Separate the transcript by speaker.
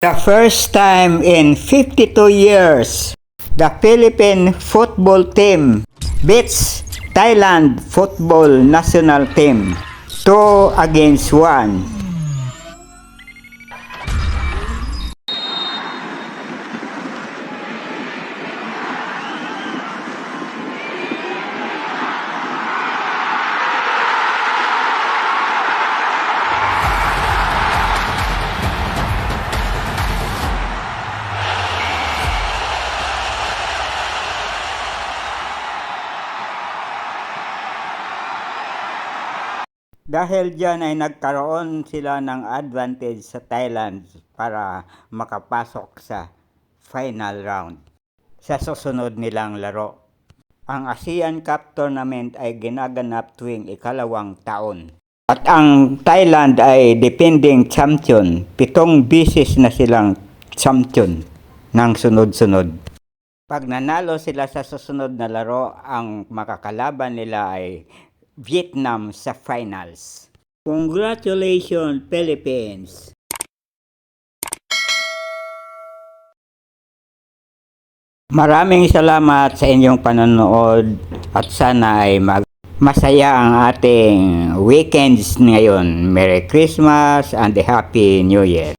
Speaker 1: The first time in 52 years, the Philippine football team beats Thailand football national team 2-1. Dahil dyan ay nagkaroon sila ng advantage sa Thailand para makapasok sa final round sa susunod nilang laro. Ang ASEAN Cup Tournament ay ginaganap tuwing ikalawang taon. At ang Thailand ay defending champion. 7 beses na silang champion ng sunod-sunod. Pag nanalo sila sa susunod na laro, ang makakalaban nila ay Vietnam sa finals. Congratulations, Philippines! Maraming salamat sa inyong panonood at sana ay masaya ang ating weekends ngayon. Merry Christmas and Happy New Year!